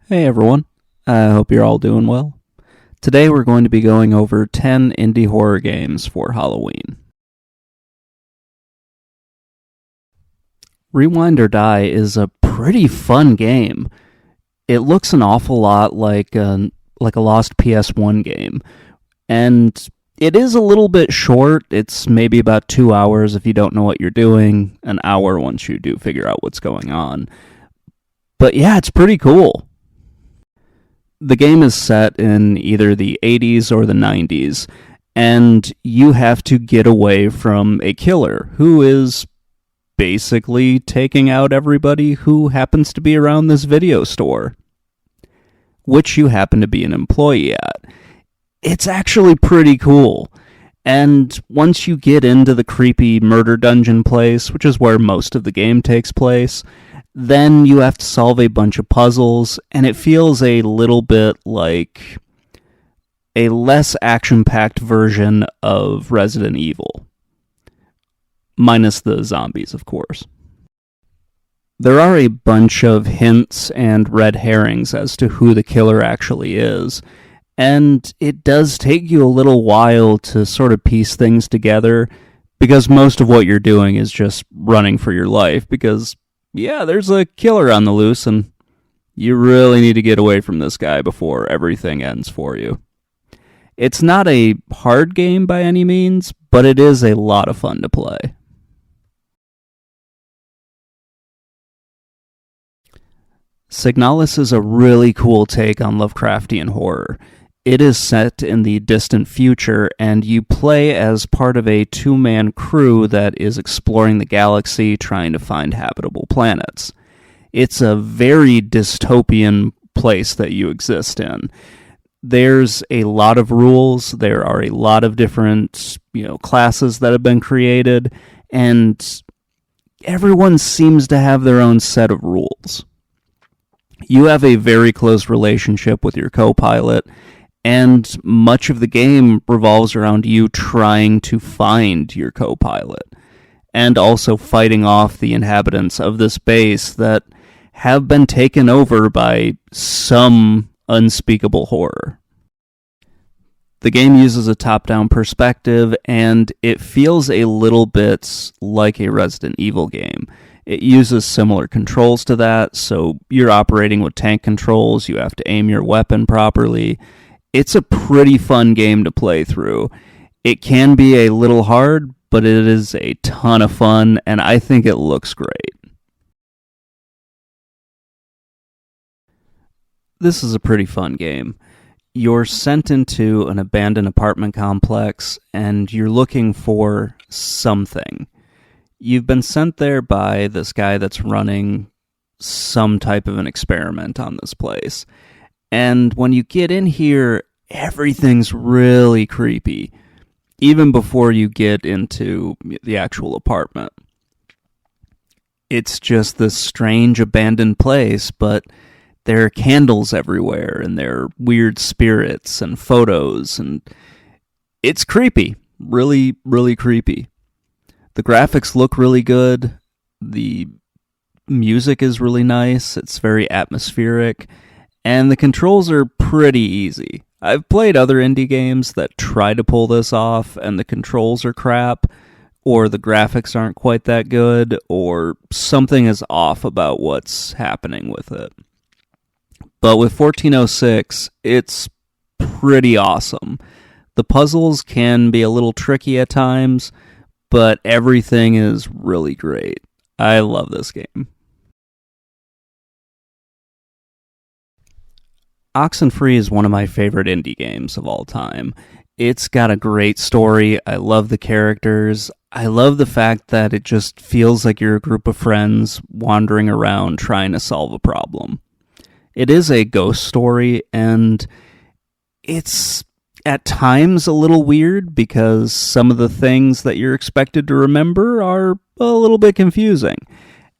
Hey everyone, I hope you're all doing well. Today we're going to be going over 10 indie horror games for Halloween. Rewind or Die is a pretty fun game. It looks an awful lot like a lost PS1 game, and it is a little bit short. It's maybe about 2 hours if you don't know what you're doing, an hour once you do figure out what's going on. But yeah, it's pretty cool. The game is set in either the 80s or the 90s, and you have to get away from a killer who is basically taking out everybody who happens to be around this video store, which you happen to be an employee at. It's actually pretty cool. And once you get into the creepy murder dungeon place, which is where most of the game takes place, then you have to solve a bunch of puzzles, and it feels a little bit like a less action-packed version of Resident Evil. Minus the zombies, of course. There are a bunch of hints and red herrings as to who the killer actually is, and it does take you a little while to sort of piece things together, because most of what you're doing is just running for your life, because yeah, there's a killer on the loose, and you really need to get away from this guy before everything ends for you. It's not a hard game by any means, but it is a lot of fun to play. Signalis is a really cool take on Lovecraftian horror. It is set in the distant future, and you play as part of a two-man crew that is exploring the galaxy trying to find habitable planets. It's a very dystopian place that you exist in. There's a lot of rules, there are a lot of different, classes that have been created, and everyone seems to have their own set of rules. You have a very close relationship with your co-pilot, and much of the game revolves around you trying to find your co-pilot, and also fighting off the inhabitants of this base that have been taken over by some unspeakable horror. The game uses a top-down perspective, and it feels a little bit like a Resident Evil game. It uses similar controls to that, so you're operating with tank controls, you have to aim your weapon properly. It's a pretty fun game to play through. It can be a little hard, but it is a ton of fun, and I think it looks great. This is a pretty fun game. You're sent into an abandoned apartment complex, and you're looking for something. You've been sent there by this guy that's running some type of an experiment on this place. And when you get in here, everything's really creepy, even before you get into the actual apartment. It's just this strange abandoned place, but there are candles everywhere, and there are weird spirits and photos, and it's creepy. Really, really creepy. The graphics look really good. The music is really nice. It's very atmospheric. And the controls are pretty easy. I've played other indie games that try to pull this off, and the controls are crap, or the graphics aren't quite that good, or something is off about what's happening with it. But with 1406, it's pretty awesome. The puzzles can be a little tricky at times, but everything is really great. I love this game. Oxenfree is one of my favorite indie games of all time. It's got a great story. I love the characters. I love the fact that it just feels like you're a group of friends wandering around trying to solve a problem. It is a ghost story, and it's at times a little weird because some of the things that you're expected to remember are a little bit confusing.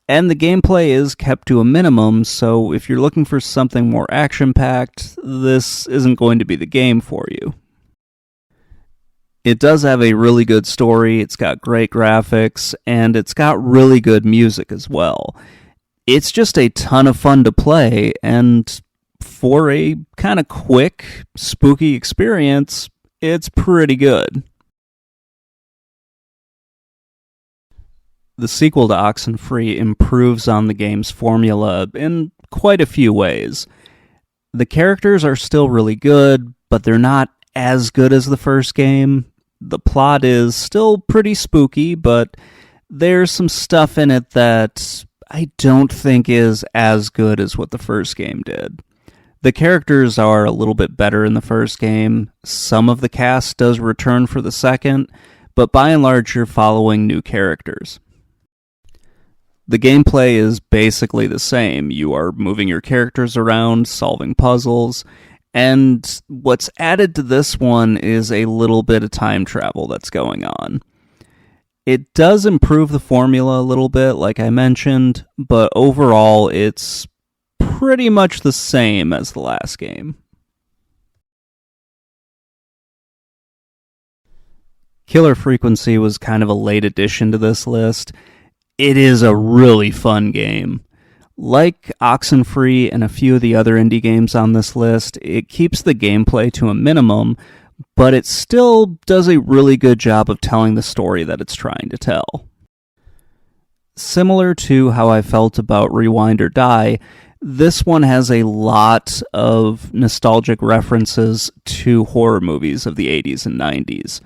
And the gameplay is kept to a minimum, so if you're looking for something more action-packed, this isn't going to be the game for you. It does have a really good story, it's got great graphics, and it's got really good music as well. It's just a ton of fun to play, and for a kind of quick, spooky experience, it's pretty good. The sequel to Oxenfree improves on the game's formula in quite a few ways. The characters are still really good, but they're not as good as the first game. The plot is still pretty spooky, but there's some stuff in it that I don't think is as good as what the first game did. The characters are a little bit better in the first game. Some of the cast does return for the second, but by and large you're following new characters. The gameplay is basically the same. You are moving your characters around, solving puzzles, and what's added to this one is a little bit of time travel that's going on. It does improve the formula a little bit, like I mentioned, but overall it's pretty much the same as the last game. Killer Frequency was kind of a late addition to this list. It is a really fun game. Like Oxenfree and a few of the other indie games on this list, it keeps the gameplay to a minimum, but it still does a really good job of telling the story that it's trying to tell. Similar to how I felt about Rewind or Die, this one has a lot of nostalgic references to horror movies of the 80s and 90s.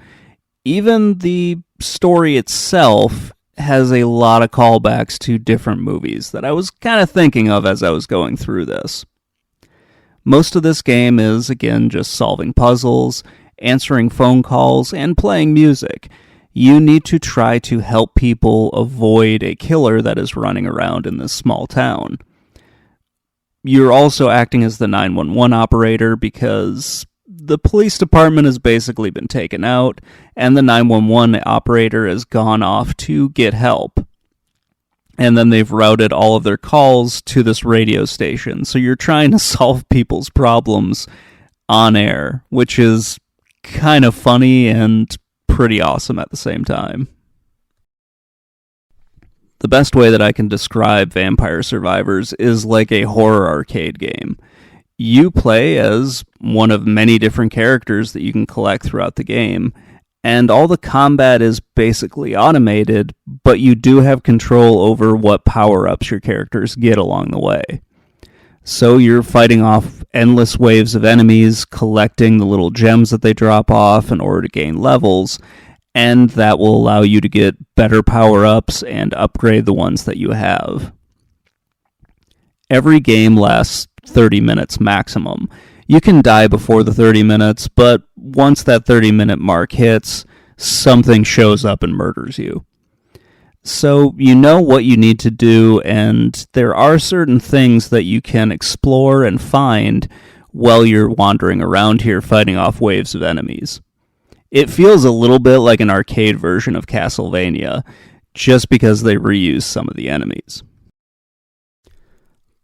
Even the story itself has a lot of callbacks to different movies that I was kind of thinking of as I was going through this. Most of this game is, again, just solving puzzles, answering phone calls, and playing music. You need to try to help people avoid a killer that is running around in this small town. You're also acting as the 911 operator because the police department has basically been taken out, and the 911 operator has gone off to get help. And then they've routed all of their calls to this radio station. So you're trying to solve people's problems on air, which is kind of funny and pretty awesome at the same time. The best way that I can describe Vampire Survivors is like a horror arcade game. You play as one of many different characters that you can collect throughout the game, and all the combat is basically automated, but you do have control over what power-ups your characters get along the way. So you're fighting off endless waves of enemies, collecting the little gems that they drop off in order to gain levels, and that will allow you to get better power-ups and upgrade the ones that you have. Every game lasts 30 minutes maximum. You can die before the 30 minutes, but once that 30-minute mark hits, something shows up and murders you. So you know what you need to do, and there are certain things that you can explore and find while you're wandering around here fighting off waves of enemies. It feels a little bit like an arcade version of Castlevania, just because they reuse some of the enemies.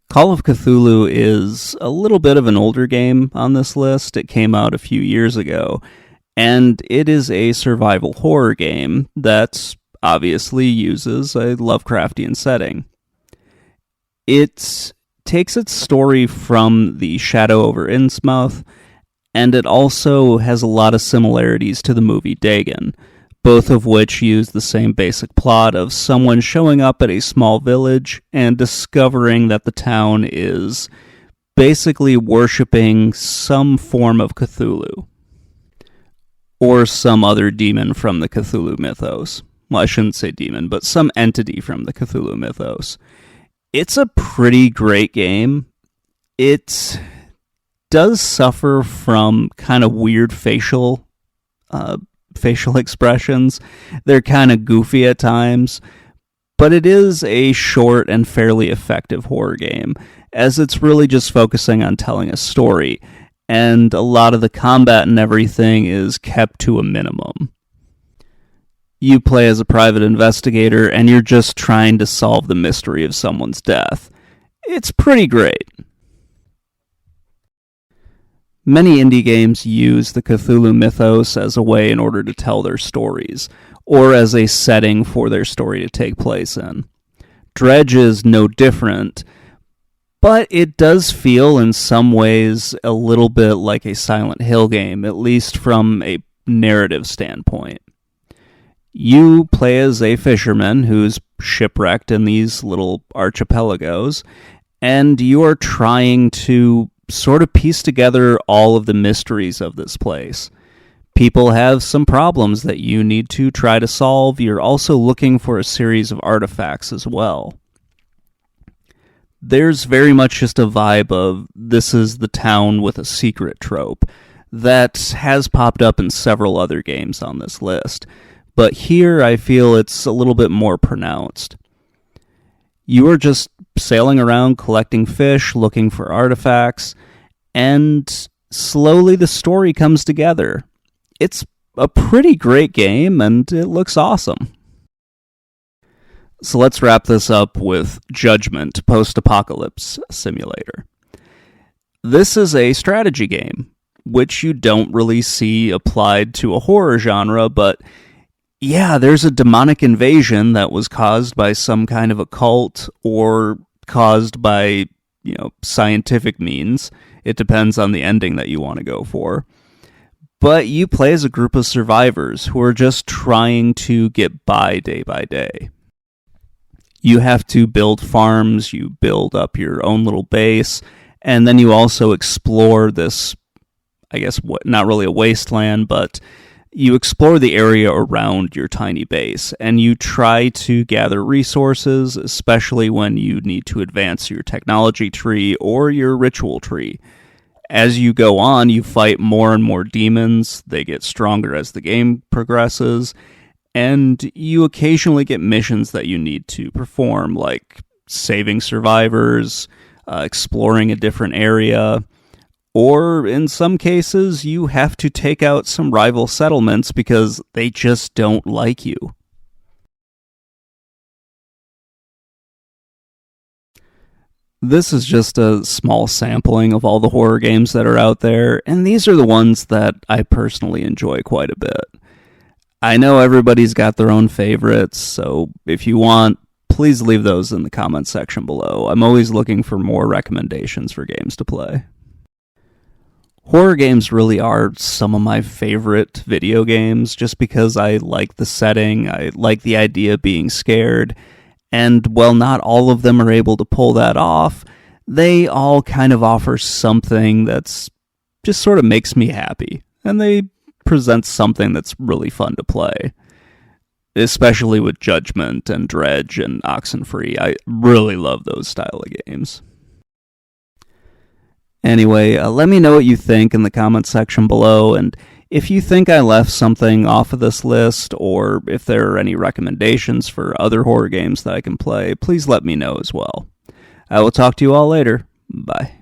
Call of Cthulhu is a little bit of an older game on this list. It came out a few years ago, and it is a survival horror game that obviously uses a Lovecraftian setting. It takes its story from the Shadow over Innsmouth, and it also has a lot of similarities to the movie Dagon, both of which use the same basic plot of someone showing up at a small village and discovering that the town is basically worshipping some form of Cthulhu, or some other demon from the Cthulhu mythos. Well, I shouldn't say demon, but some entity from the Cthulhu mythos. It's a pretty great game. It does suffer from kind of weird facial expressions. They're kind of goofy at times, but it is a short and fairly effective horror game, as it's really just focusing on telling a story, and a lot of the combat and everything is kept to a minimum. You play as a private investigator, and you're just trying to solve the mystery of someone's death. It's pretty great. Many indie games use the Cthulhu mythos as a way in order to tell their stories, or as a setting for their story to take place in. Dredge is no different, But it does feel in some ways a little bit like a Silent Hill game, at least from a narrative standpoint. You play as a fisherman who's shipwrecked in these little archipelagos, and you are trying to sort of piece together all of the mysteries of this place. People have some problems that you need to try to solve. You're also looking for a series of artifacts as well. There's very much just a vibe of this is the town with a secret trope that has popped up in several other games on this list. But here I feel it's a little bit more pronounced. You are just sailing around collecting fish, looking for artifacts, and slowly the story comes together. It's a pretty great game, and it looks awesome. So let's wrap this up with Judgment Post-Apocalypse Simulator. This is a strategy game, which you don't really see applied to a horror genre, but yeah, there's a demonic invasion that was caused by some kind of occult or caused by, scientific means. It depends on the ending that you want to go for. But you play as a group of survivors who are just trying to get by day by day. You have to build farms, you build up your own little base, and then you also explore this, I guess, not really a wasteland, but you explore the area around your tiny base, and you try to gather resources, especially when you need to advance your technology tree or your ritual tree. As you go on, you fight more and more demons. They get stronger as the game progresses, and you occasionally get missions that you need to perform, like saving survivors, exploring a different area, or in some cases, you have to take out some rival settlements because they just don't like you. This is just a small sampling of all the horror games that are out there, and these are the ones that I personally enjoy quite a bit. I know everybody's got their own favorites, so if you want, please leave those in the comments section below. I'm always looking for more recommendations for games to play. Horror games really are some of my favorite video games, just because I like the setting, I like the idea of being scared, and while not all of them are able to pull that off, they all kind of offer something that's just sort of makes me happy, and they present something that's really fun to play. Especially with Judgment and Dredge and Oxenfree. I really love those style of games. Anyway, let me know what you think in the comments section below, and if you think I left something off of this list, or if there are any recommendations for other horror games that I can play, please let me know as well. I will talk to you all later. Bye.